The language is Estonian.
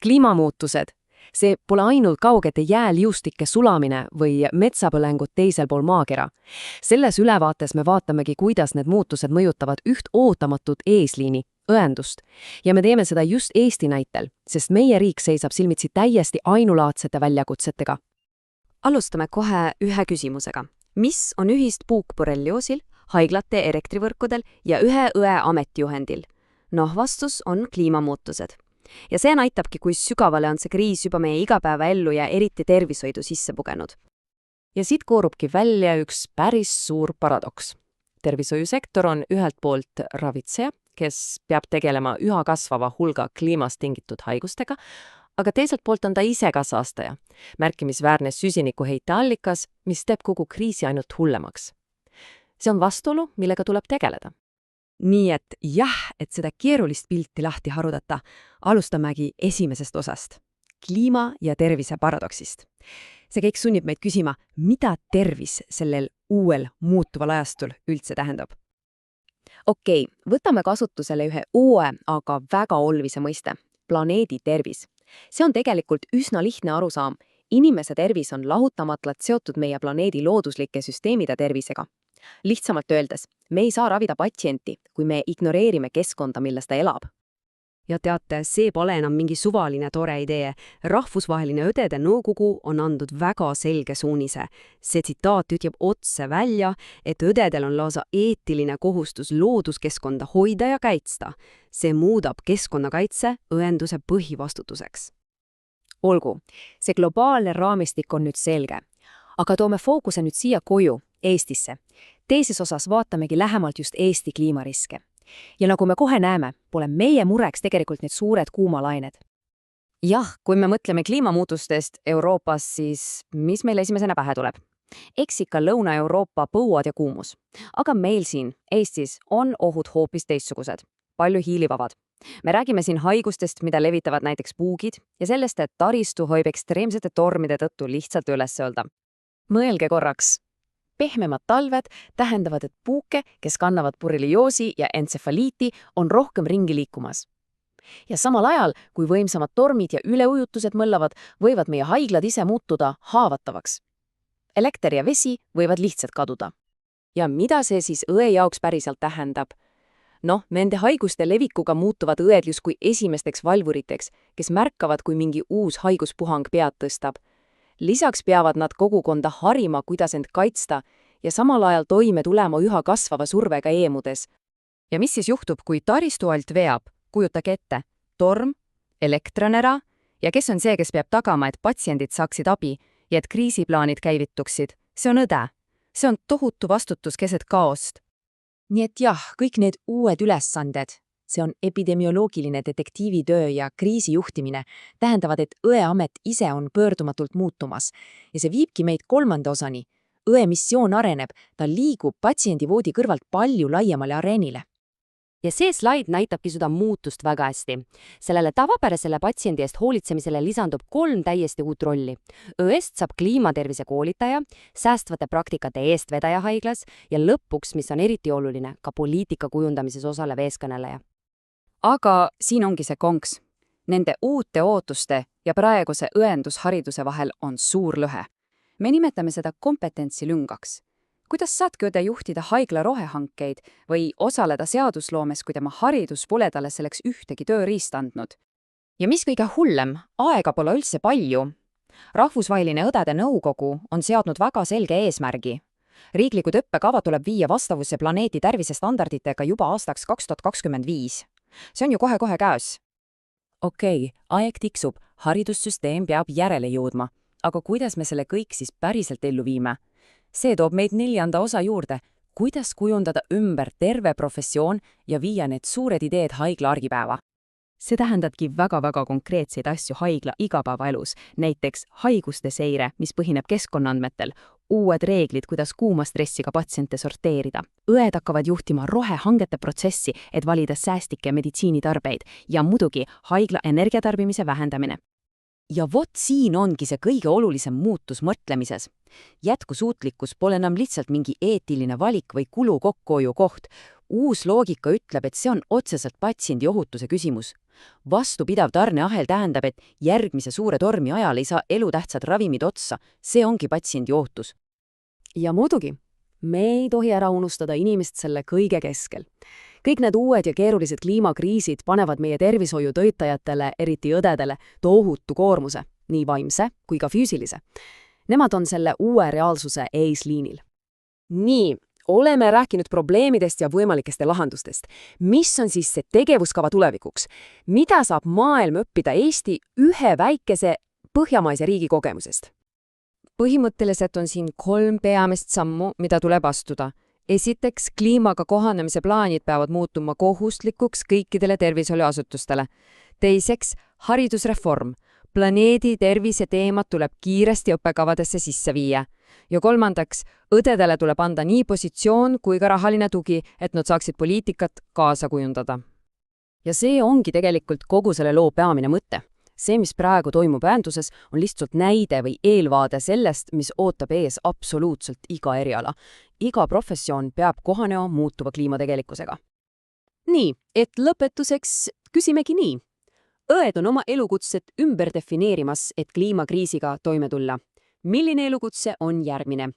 Kliimamuutused. See pole ainult kaugete jääliustike sulamine või metsapõlengud teisel pool maakera. Selles ülevaates me vaatamegi, kuidas need muutused mõjutavad üht ootamatut eesliini, õendust. Ja me teeme seda just Eesti näitel, sest meie riik seisab silmitsi täiesti ainulaadsete väljakutsetega. Alustame kohe ühe küsimusega. Mis on ühist puukborrelioosil, haiglate elektrivõrkudel ja ühe õe ametijuhendil? Vastus on kliimamuutused. Ja see näitabki, kui sügavale on see kriis juba meie igapäevaellu ja eriti tervishoidu sisse pugenud. Ja siit koorubki välja üks päris suur paradoks. Tervishoiusektor on ühelt poolt ravitseja, kes peab tegelema üha kasvava hulga kliimast tingitud haigustega, aga teiselt poolt on ta ise ka saastaja, märkimisväärne süsinikuheite allikas, mis teeb kogu kriisi ainult hullemaks. See on vastuolu, millega tuleb tegeleda. Nii et seda keerulist pilti lahti harudata, alustamegi esimesest osast, kliima ja tervise paradoksist. See kõik sunnib meid küsima, mida tervis sellel uuel muutuval ajastul üldse tähendab. Okei, võtame kasutusele ühe uue, aga väga olulise mõiste, planeedi tervis. See on tegelikult üsna lihtne arusaam. Inimese tervis on lahutamatult seotud meie planeedi looduslike süsteemide tervisega. Lihtsamalt öeldes, me ei saa ravida patsienti, kui me ignoreerime keskkonda, milles ta elab. Ja teate, see pole enam mingi suvaline tore idee. Rahvusvaheline õdede nõukogu on andnud väga selge suunise. See tsitaat ütleb otse välja, et õdedel on lausa eetiline kohustus looduskeskkonda hoida ja kaitsta. See muudab keskkonnakaitse õenduse põhivastutuseks. Olgu, see globaalne raamistik on nüüd selge. Aga toome fookuse nüüd siia koju, Eestisse. Teises osas vaatamegi lähemalt just Eesti kliimariske. Ja nagu me kohe näeme, pole meie mureks tegelikult need suured kuumalained. Jah, kui me mõtleme kliimamuutustest Euroopas, siis mis meil esimesena pähe tuleb? Eks ikka Lõuna-Euroopa põuad ja kuumus. Aga meil siin, Eestis, on ohud hoopis teistsugused, palju hiilivavad. Me räägime siin haigustest, mida levitavad näiteks puugid ja sellest, et taristu hoib ekstreemsete tormide tõttu lihtsalt üles öelda. Mõelge korraks. Pehmemad talved tähendavad, et puuke, kes kannavad borrelioosi ja entsefaliiti, on rohkem ringi liikumas. Ja samal ajal, kui võimsamad tormid ja üleujutused mõllavad, võivad meie haiglad ise muutuda haavatavaks. Elekter ja vesi võivad lihtsalt kaduda. Ja mida see siis õe jaoks päriselt tähendab? Nende haiguste levikuga muutuvad õed justkui esimesteks valvuriteks, kes märkavad, kui mingi uus haiguspuhang pead tõstab. Lisaks peavad nad kogukonda harima, kuidas end kaitsta ja samal ajal toime tulema üha kasvava survega eemudes. Ja mis siis juhtub, kui taristu alt veab? Kujutage ette, torm, elekter on ära ja kes on see, kes peab tagama, et patsiendid saaksid abi ja et kriisiplaanid käivituksid? See on õde. See on tohutu vastutus keset kaost. Nii et jah, kõik need uued ülesanded, see on epidemioloogiline detektiivitöö ja kriisijuhtimine, tähendavad, et õeamet ise on pöördumatult muutumas. Ja see viibki meid kolmanda osani. Õe missioon areneb, ta liigub patsiendivoodi kõrvalt palju laiemale areenile. Ja see slaid näitabki seda muutust väga hästi. Sellele tavapärasele patsiendi eest hoolitsemisele lisandub 3 täiesti uut rolli. Õest saab kliimatervise koolitaja, säästvate praktikate eestvedaja haiglas ja lõpuks, mis on eriti oluline, ka poliitika kujundamises osalev eeskõneleja. Aga siin ongi see konks. Nende uute ootuste ja praeguse õendushariduse vahel on suur lõhe. Me nimetame seda kompetentsilüngaks. Kuidas saadki õde juhtida haigla rohehankeid või osaleda seadusloomes, kui tema haridus pole talle selleks ühtegi tööriista andnud? Ja mis kõige hullem, aega pole üldse palju. Rahvusvaheline õdede nõukogu on seadnud väga selge eesmärgi. Riiklikud õppekavad tuleb viia vastavusse planeedi tervisestandarditega juba aastaks 2025. See on ju kohe-kohe käes. Okei, aeg tiksub, haridussüsteem peab järele jõudma. Aga kuidas me selle kõik siis päriselt ellu viime? See toob meid 4. osa juurde, kuidas kujundada ümber terve professioon ja viia need suured ideed haigla argipäeva. See tähendabki väga-väga konkreetseid asju haigla igapäevaelus, näiteks haiguste seire, mis põhineb keskkonnaandmetel, uued reeglid, kuidas kuuma stressiga patsiente sorteerida. Õed hakkavad juhtima rohehangete protsessi, et valida säästlikke meditsiinitarbeid ja muidugi haigla energiatarbimise vähendamine. Ja vot siin ongi see kõige olulisem muutus mõtlemises. Jätkusuutlikkus pole enam lihtsalt mingi eetiline valik või kulu kokkuhoiu koht. Uus loogika ütleb, et see on otseselt patsiendi ohutuse küsimus. Vastupidav tarneahel tähendab, et järgmise suure tormi ajal ei saa elutähtsad ravimid otsa. See ongi patsiendi ootus. Ja muidugi, me ei tohi ära unustada inimest selle kõige keskel. Kõik need uued ja keerulised kliimakriisid panevad meie tervishoiutöötajatele, eriti õdedele, tohutu koormuse, nii vaimse kui ka füüsilise. Nemad on selle uue reaalsuse eesliinil. Nii, oleme rääkinud probleemidest ja võimalikest lahendustest. Mis on siis see tegevuskava tulevikuks? Mida saab maailm õppida Eesti ühe väikese põhjamaise riigi kogemusest? Põhimõtteliselt on siin 3 peamist sammu, mida tuleb astuda. Esiteks, kliimaga kohanemise plaanid peavad muutuma kohustlikuks kõikidele tervishoiuasutustele. Teiseks, haridusreform. Planeedi tervise teemad tuleb kiiresti õppekavadesse sisse viia. Ja kolmandaks, õdedele tuleb anda nii positsioon kui ka rahaline tugi, et nad saaksid poliitikat kaasa kujundada. Ja see ongi tegelikult kogu selle loo peamine mõte. See, mis praegu toimub ühenduses, on lihtsalt näide või eelvaade sellest, mis ootab ees absoluutselt iga eriala. Iga professioon peab kohanema muutuva kliimategelikkusega. Nii, et lõpetuseks küsimegi nii. Õed on oma elukutset ümber defineerimas, et kliimakriisiga toime tulla. Milline elukutse on järgmine?